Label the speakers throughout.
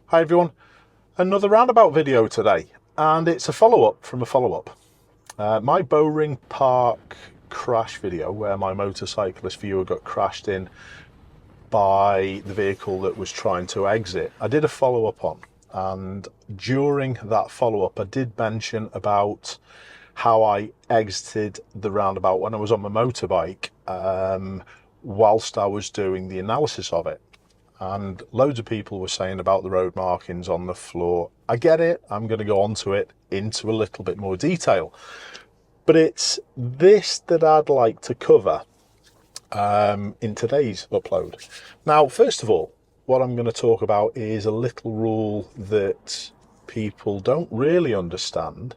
Speaker 1: Hi everyone, another roundabout video today, and it's a follow-up from a follow-up. My Bowring Park crash video where my motorcyclist viewer got crashed in by the vehicle that was trying to exit, I did a follow-up on, and during that follow-up I did mention about how I exited the roundabout when I was on my motorbike whilst I was doing the analysis of it. And loads of people were saying about the road markings on the floor. I get it, I'm going to go onto it into a little bit more detail. But it's this that I'd like to cover in today's upload. Now, first of all, what I'm going to talk about is a little rule that people don't really understand.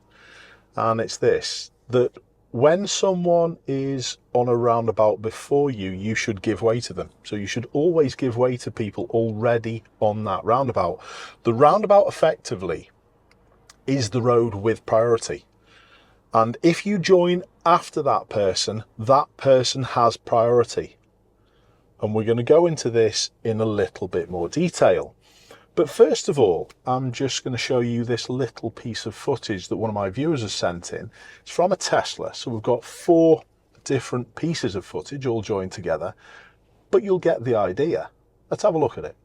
Speaker 1: And it's this, that when someone is on a roundabout before you, you should give way to them. So you should always give way to people already on that roundabout. The roundabout effectively is the road with priority. And if you join after that person has priority. And we're going to go into this in a little bit more detail. But first of all, I'm just going to show you this little piece of footage that one of my viewers has sent in. It's from a Tesla. So we've got 4 different pieces of footage all joined together, but you'll get the idea. Let's have a look at it.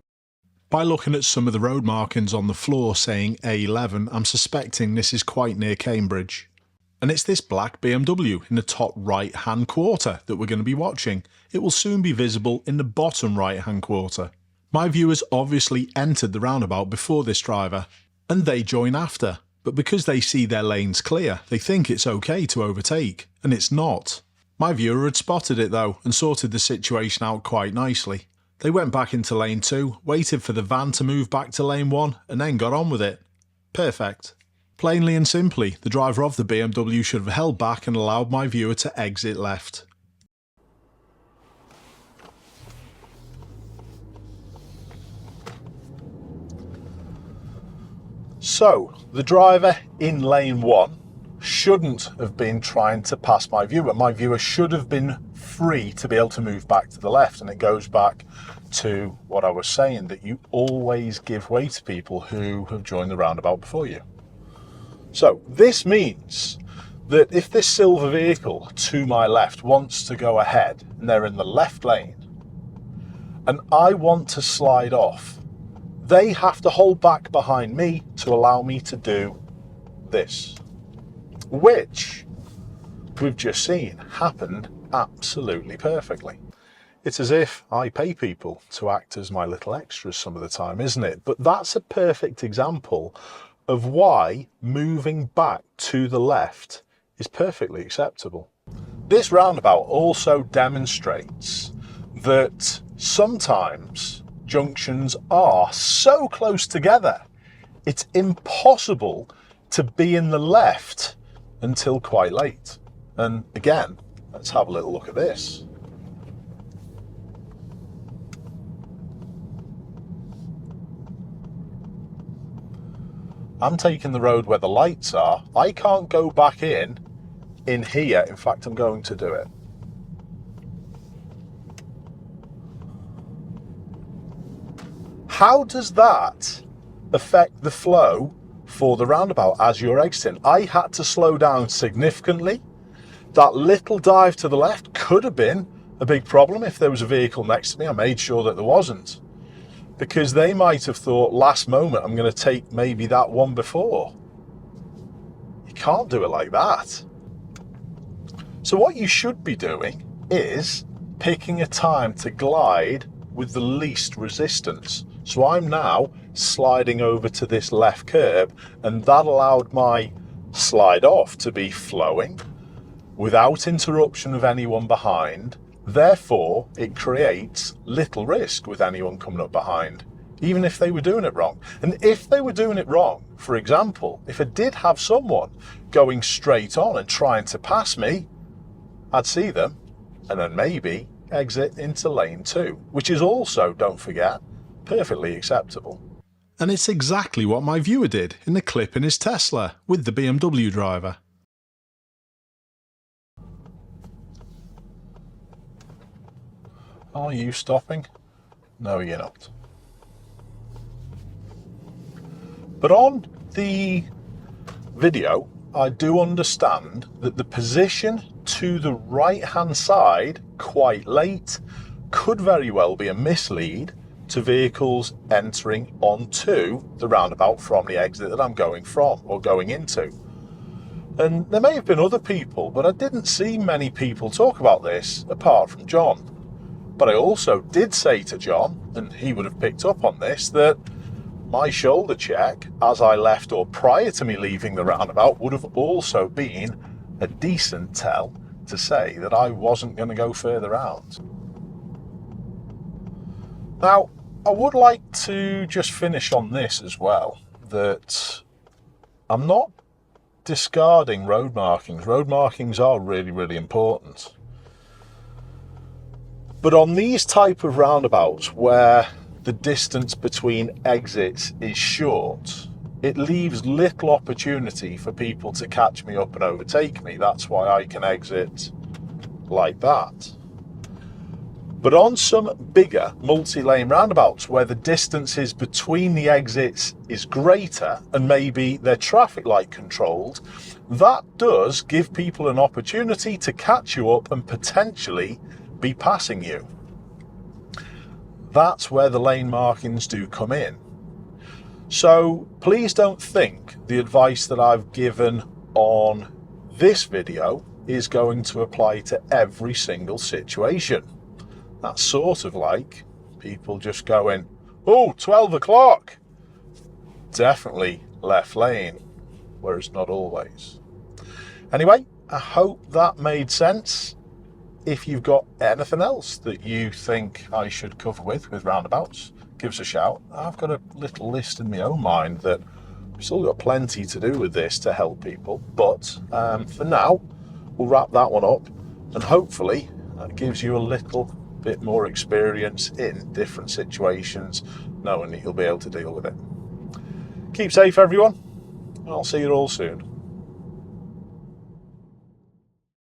Speaker 1: By looking at some of the road markings on the floor saying A11, I'm suspecting this is quite near Cambridge. And it's this black BMW in the top right hand quarter that we're going to be watching. It will soon be visible in the bottom right hand quarter. My viewers obviously entered the roundabout before this driver, and they join after, but because they see their lanes clear, they think it's okay to overtake, and it's not. My viewer had spotted it though, and sorted the situation out quite nicely. They went back into lane 2, waited for the van to move back to lane 1, and then got on with it. Perfect. Plainly and simply, the driver of the BMW should have held back and allowed my viewer to exit left. So, the driver in lane 1 shouldn't have been trying to pass my viewer. My viewer should have been free to be able to move back to the left. And it goes back to what I was saying, that you always give way to people who have joined the roundabout before you. So, this means that if this silver vehicle to my left wants to go ahead, and they're in the left lane, and I want to slide off, they have to hold back behind me to allow me to do this, which we've just seen happened absolutely perfectly. It's as if I pay people to act as my little extras some of the time, isn't it? But that's a perfect example of why moving back to the left is perfectly acceptable. This roundabout also demonstrates that sometimes junctions are so close together, it's impossible to be in the left until quite late. And again, let's have a little look at this. I'm taking the road where the lights are. I can't go back in here. In fact, I'm going to do it. How does that affect the flow for the roundabout as you're exiting? I had to slow down significantly. That little dive to the left could have been a big problem if there was a vehicle next to me. I made sure that there wasn't, because they might have thought last moment I'm going to take maybe that one before. You can't do it like that. So what you should be doing is picking a time to glide with the least resistance. So I'm now sliding over to this left curb, and that allowed my slide off to be flowing without interruption of anyone behind. Therefore, it creates little risk with anyone coming up behind, even if they were doing it wrong. And if they were doing it wrong, for example, if I did have someone going straight on and trying to pass me, I'd see them and then maybe exit into lane 2, which is also, don't forget, perfectly acceptable. And it's exactly what my viewer did in the clip in his Tesla with the BMW driver. Are you stopping? No, you're not. But on the video, I do understand that the position to the right hand side quite late could very well be a mislead to vehicles entering onto the roundabout from the exit that I'm going from or going into. And there may have been other people, but I didn't see many people talk about this apart from John. But I also did say to John, and he would have picked up on this, that my shoulder check as I left or prior to me leaving the roundabout would have also been a decent tell to say that I wasn't going to go further out. Now, I would like to just finish on this as well, that I'm not discarding road markings. Road markings are really, really important. But on these type of roundabouts where the distance between exits is short, it leaves little opportunity for people to catch me up and overtake me. That's why I can exit like that. But on some bigger multi-lane roundabouts where the distances between the exits is greater and maybe they're traffic light controlled, that does give people an opportunity to catch you up and potentially be passing you. That's where the lane markings do come in. So please don't think the advice that I've given on this video is going to apply to every single situation. That's sort of like people just going, oh, 12 o'clock, definitely left lane, whereas not always. Anyway, I hope that made sense. If you've got anything else that you think I should cover with roundabouts, give us a shout. I've got a little list in my own mind that I've still got plenty to do with this to help people. But for now, we'll wrap that one up. And hopefully that gives you a little bit more experience in different situations, knowing that you'll be able to deal with it. Keep safe, everyone. I'll see you all soon.